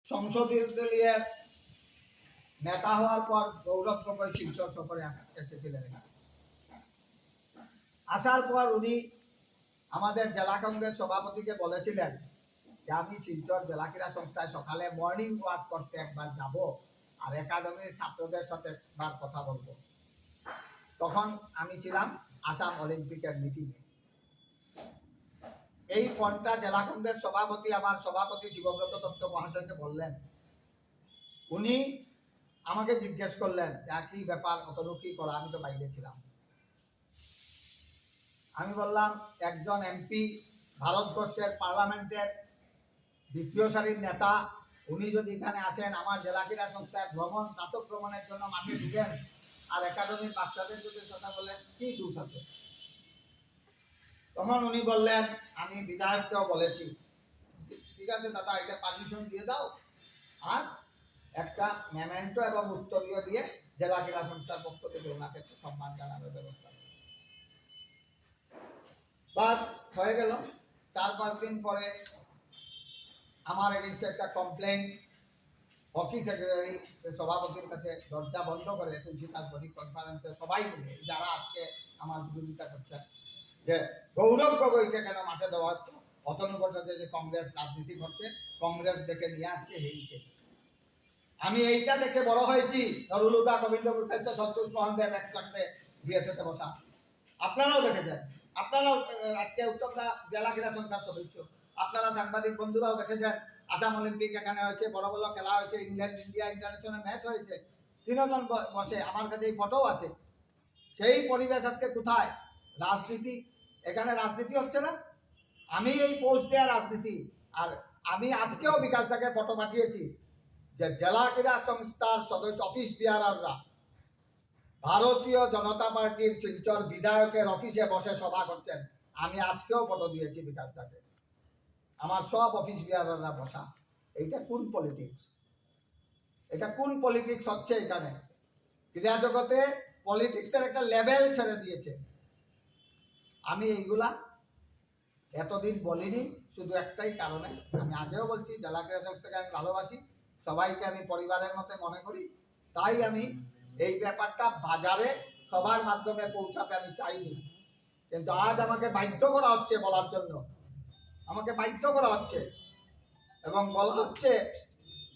সংসদীয় নেতা হওয়ার পর গৌরব গগৈ শিলচর সফরে এসেছিলেন। আসার পর উনি আমাদের জেলা কংগ্রেস সভাপতিকে বলেছিলেন যে আমি শিলচর জেলা ক্রীড়া সংস্থায় সকালে মর্নিং ওয়াক করতে একবার যাব আর একাডেমির ছাত্রদের সাথে একবার কথা বলবো। তখন আমি ছিলাম আসাম অলিম্পিকের মিটিংয়ে। এই ফোনটা জেলা কংগ্রেস সভাপতি আমার সভাপতি শিবব্রত দত্ত মহাশয়কে বললেন। উনি আমাকে জিজ্ঞেস করলেন কি ব্যাপার, অতনু কি করা? আমি তো বাইরে ছিলাম। আমি বললাম একজন এমপি, ভারতবর্ষের পার্লামেন্টের দ্বিতীয় সারির নেতা, উনি যদি এখানে আসেন আমার জেলা ক্রীড়া সংস্থায় ভ্রমণ, স্নাতক ভ্রমণের জন্য মাঠে ঢুকেন আর একাডেমির বাচ্চাদের যদি কথা বলেন, কি দোষ আছে? তখন উনি বললেন আমি বিধায়ককেও বলেছি, ঠিক আছে দাদা, এটা পারমিশন দিয়ে দাও আর একটা মেমেন্টো এবং উত্তরীয় দিয়ে জেলা ক্রীড়া সংস্থার পক্ষ থেকে ওনাকে একটু সম্মান জানানোর ব্যবস্থা। বাস হয়ে গেল। 4-5 দিন পরে আমার এগেইনস্টে একটা কমপ্লেন হকি সেক্রেটারি সভাপতির কাছে দরজা বন্ধ করে তুলসীদাস বণিক কনফারেন্সে সবাই মিলে যারা আজকে আমার বিরোধিতা করছেন যে গৌরব গগৈকে কেন মাঠে দেওয়া হতো, অতনু ভট্টাচার্য যে কংগ্রেস রাজনীতি করছে, কংগ্রেস দেখে নিয়ে আসছে হেইছে। আমি এইটা দেখে বড় হয়েছি। নরুলুদা, গোবিন্দ ভট্টাচার্য, সন্তোষ মোহন দেব একলাখতে ডিএসএতে বসা আপনারাও দেখেছেন। আপনারাও আজকে উত্তরদা জেলা ক্রীড়া সংস্থার সদস্য, আপনারা সাংবাদিক বন্ধুরাও দেখেছেন। আসাম অলিম্পিক এখানে হয়েছে, বড় বড় খেলা হয়েছে, ইংল্যান্ড ইন্ডিয়া ইন্টারন্যাশনাল ম্যাচ হয়েছে, 3 জন বসে, আমার কাছে এই ফটোও আছে। সেই পরিবেশ আজকে কোথায়? রাজনীতি, এখানে রাজনীতি হচ্ছে না। আমি এই পোস্ট দেওয়া রাজনীতি। আর আমি আজকেও বিকাশদাকে ফটো পাঠিয়েছি যে জেলা ক্রীড়া সংস্থার সদস্য অফিস বিয়ারাররা ভারতীয় জনতা পার্টির শিলচর বিধায়কের অফিসে বসে সভা করছেন। আমি আজকেও ফটো দিয়েছি বিকাশদাকে, আমার সব অফিস বিয়ারাররা বসা। এইটা কোন পলিটিক্স? এটা কোন পলিটিক্স হচ্ছে এখানে? ক্রীড়া জগতে পলিটিক্সের একটা লেভেল ছেড়ে দিয়েছে। আমি এইগুলা এতদিন বলিনি, শুধু একটাই কারণে। আমি আগেও বলছি জেলা ক্রীড়া সংস্থাকে আমি ভালোবাসি, সবাইকে আমি পরিবারের মতো মনে করি, তাই আমি এই ব্যাপারটা বাজারে সবার মাধ্যমে পৌঁছাতে আমি চাইনি। কিন্তু আজ আমাকে বাধ্য করা হচ্ছে বলার জন্য, আমাকে বাধ্য করা হচ্ছে এবং বলা হচ্ছে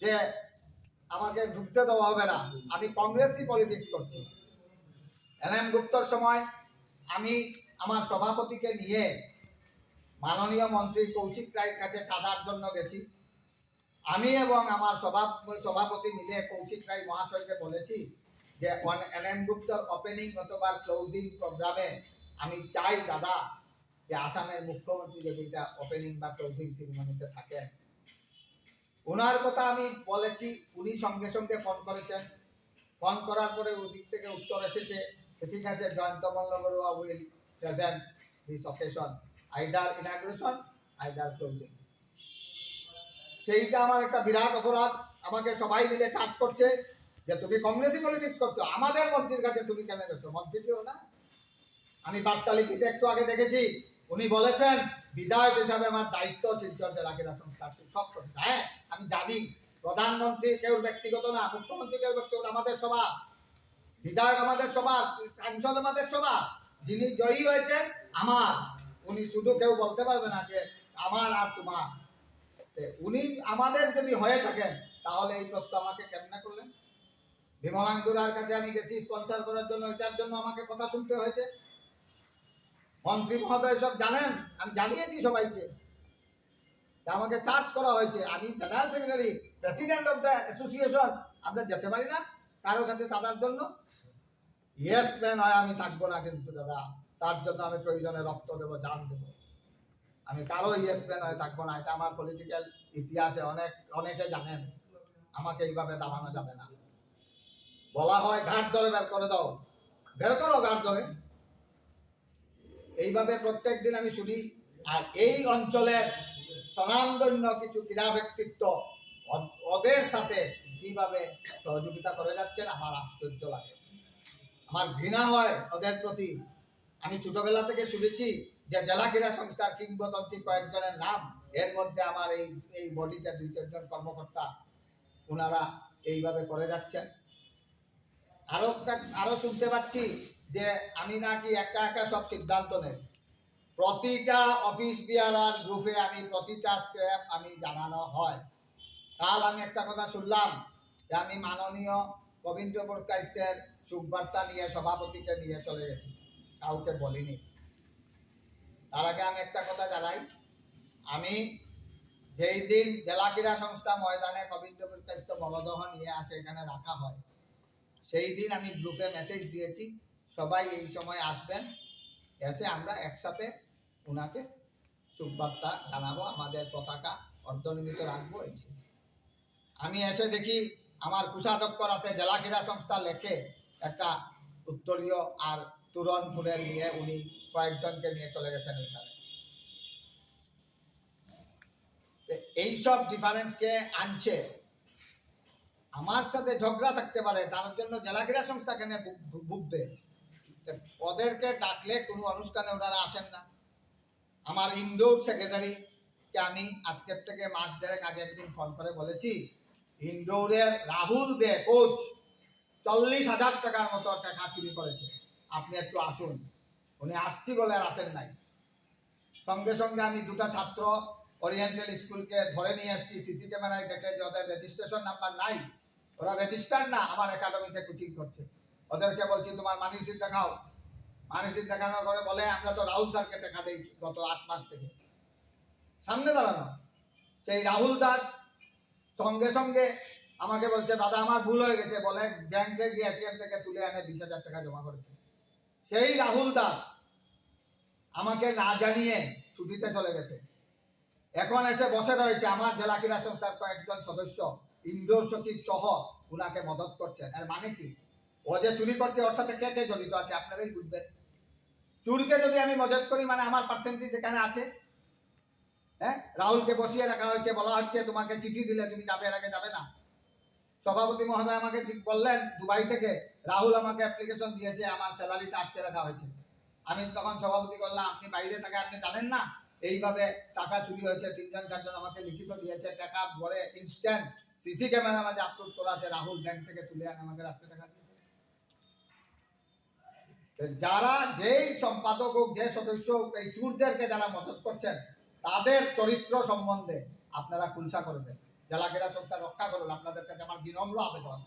যে আমাকে ঢুকতে দেওয়া হবে না। আমি কংগ্রেসই পলিটিক্স করছি। NM গুপ্তর সময় আমি আমার সভাপতিকে নিয়ে মাননীয় মন্ত্রী কৌশিক রায়ের কাছে চাঁদার জন্য গেছি। আমি এবং আমার সভাপতি মিলে কৌশিক রায় মহাশয়কে বলেছি যে NM গুপ্তর ওপেনিং অথবা ক্লোজিং প্রোগ্রামে আমি চাই দাদা যে আসামের মুখ্যমন্ত্রী যদি এটা ওপেনিং বা ক্লোজিং সেরিমনিতে থাকেন। ওনার কথা আমি বলেছি, উনি সঙ্গে সঙ্গে ফোন করেছেন। ফোন করার পরে ওদিক থেকে উত্তর এসেছে ঠিক আছে, Jayanta Malla Barua will present this occasion, either inauguration either closing. সেইটা আমার একটা বিরাট অপরাধ। আমাকে সবাই মিলে চার্জ করছে যে তুমি কংগ্রেসি পলিটিক্স করছো, আমাদের মন্ত্রীর কাছে তুমি কেন গেছো? মন্ত্রীকেও না। আমি বার্তালিপিতে একটু আগে দেখেছি উনি বলেছেন বিধায়ক হিসাবে আমার দায়িত্ব শিলচর জেলা ক্রীড়া সংস্থার সব কথা। হ্যাঁ, আমি জানি প্রধানমন্ত্রী কেউ ব্যক্তিগত না, মুখ্যমন্ত্রী কেউ ব্যক্তিগত, আমাদের সভা, বিধায়ক আমাদের সভা, সাংসদ আমাদের সভা, যিনি জয়ী হয়েছেন আমার, উনি শুধু কেউ বলতে পারবে না যে আমার আর তোমার। উনি আমাদের যদি হয়ে থাকেন তাহলে এই প্রশ্ন আমাকে কেমনে করলেন? বিমলাঙ্গুরার কাছে আমি গেছি স্পন্সর করার জন্য, এটার জন্য আমাকে কথা শুনতে হয়েছে। মন্ত্রী মহোদয় সব জানেন, আমি জানিয়েছি সবাইকে, আমাকে চার্জ করা হয়েছে। আমি general secretary, president of the association, আমরা যেতে পারি না কারো কাছে চাঁদার জন্য? ইয়েস ম্যান হয় আমি থাকবো না, কিন্তু দাদা তার জন্য আমি প্রয়োজনে রক্ত দেবো, জান দেবো। আমি কারো ইয়েস ম্যান হয়ে থাকবো না। এটা আমার পলিটিক্যাল ইতিহাসে অনেকে জানেন। আমাকে এইভাবে দাবানো যাবে না। বলা হয় ঘাট ধরে বের করে দাও, বের করো ঘাট ধরে। এইভাবে প্রত্যেক দিন আমি শুনি। আর এই অঞ্চলের স্বনামধন্য কিছু ক্রীড়া ব্যক্তিত্ব ওদের সাথে কিভাবে সহযোগিতা করে যাচ্ছেন আমার আশ্চর্য লাগে, আমার ঘৃণা হয় ওদের প্রতি। আমি ছোটবেলা থেকে শুনেছি যে জেলা ক্রীড়া সংস্থার কিংবদন্তি কয়েকজনের নাম, এর মধ্যে আমার এই বডিতে 2-4 জন কর্মকর্তা ওনারা এইভাবে করে যাচ্ছেন। আরো শুনতে পাচ্ছি যে আমি নাকি একা একা সব সিদ্ধান্ত নেই। প্রতিটা অফিস বিয়ারার গ্রুপে আমি প্রতিটা স্ক্র্যাপ আমি জানানো হয়। কাল আমি একটা কথা শুনলাম যে আমি মাননীয় রবীন্দ্র ব্রডকাস্টের সুখবার্তা নিয়ে সভাপতিকে নিয়ে চলে গেছি, কাউকে বলিনি। তার আগে আমি একটা কথা জানাই, আমি যেই দিন জেলা ক্রীড়া সংস্থা ময়দানে রবীন্দ্র ব্রডকাস্ট মরদেহ নিয়ে আসে এখানে রাখা হয়, সেই দিন আমি গ্রুপে মেসেজ দিয়েছি সবাই এই সময় আসবেন, এসে আমরা একসাথে ওনাকে সুখবার্তা জানাবো, আমাদের পতাকা অর্ধনিমিত রাখবো। আমি এসে দেখি আমার কোষাধ্যক্ষ রাতে জেলা ক্রীড়া সংস্থা লেখে একটা উত্তরীয় আর তুরন ফুলের নিয়ে উনি কয়েকজনকে নিয়ে চলে গেছেন এখানে। এইসব ডিফারেন্স কে আনছে? আমার সাথে ঝগড়া থাকতে পারে, তার জন্য জেলা ক্রীড়া সংস্থা কেন ভুগবে? ওদেরকে ডাকলে কোনো অনুষ্ঠানে ওনারা আসেন না। আমার ইনডোর সেক্রেটারিকে আমি আজকের থেকে মাস দেড়েক আগে একদিন ফোন করে বলেছি, ইনডোরের রাহুল দে কোচ 40,000 টাকার মতো টাকা চুরি করেছে, আপনি একটু আসুন। উনি আসছি বলে আর আসেন নাই। সঙ্গে সঙ্গে আমি দুটা ছাত্র ওরিয়েন্টাল স্কুলকে ধরে নিয়ে আসছি, সিসি ক্যামেরায় দেখে যে ওদের রেজিস্ট্রেশন নাম্বার নাই, ওরা রেজিস্টার না, আমার একাডেমিতে কোচিং করছে। ওদেরকে বলছি তোমার মানি সিট দেখাও। মানি সিট দেখানোর পরে বলে আমরা তো রাহুল স্যারকে টাকা দিই গত 8 মাস থেকে। সামনে দাঁড়ানো সেই রাহুল দাস সঙ্গে সঙ্গে আমাকে বলছে দাদা আমার ভুল হয়ে গেছে, বলে ব্যাংকে গিয়ে এটিএম থেকে তুলে এনে 20,000 টাকা জমা করেছে। সেই রাহুল দাস আমাকে না জানিয়ে ছুটিতে চলে গেছে, এখন এসে বসে রয়েছে আমার জেলা ক্রীড়া সংস্থার কয়েকজন সদস্য ইনডোর সচিব সহ উনাকে মদত করছেন। এর মানে কি? ও যে চুরি করছে ওর সাথে কে কে জড়িত আছে আপনারাই বুঝবেন। চুরকে যদি আমি মদত করি মানে আমার পার্সেন্টেজ এখানে আছে। হ্যাঁ, রাহুলকে বসিয়ে রাখা হয়েছে, বলা হচ্ছে তোমাকে চিঠি দিলে তুমি যাবে, এর আগে যাবে না। সভাপতি মহোদয় আমাকে ঠিক বললেন দুবাই থেকে রাহুল আমাকে অ্যাপ্লিকেশন দিয়েছে, আমার স্যালারিটা আটকে রাখা হয়েছে। আমি তখন সভাপতি বললাম আপনি বাইরে থেকে আপনি জানেন না এইভাবে টাকা চুরি হয়েছে? 3জন 4জন আমাকে লিখিত দিয়েছে, টাকা ভরে ইনস্ট্যান্ট সিসি ক্যামেরার মাঝে আপলোড করা আছে, রাহুল ব্যাংক থেকে তুলে আনে আমাকে রাত্রে টাকা দিয়েছে। যারা যেই সম্পাদক হোক যে সদস্য হোক এই চুরদেরকে যারা মদত করছেন তাদের চরিত্র সম্বন্ধে আপনারা খুলসা করে দেন, জেলা ক্রীড়া সংস্থা রক্ষা করুন, আপনাদের কাছে আমার বিনম্র আবেদন।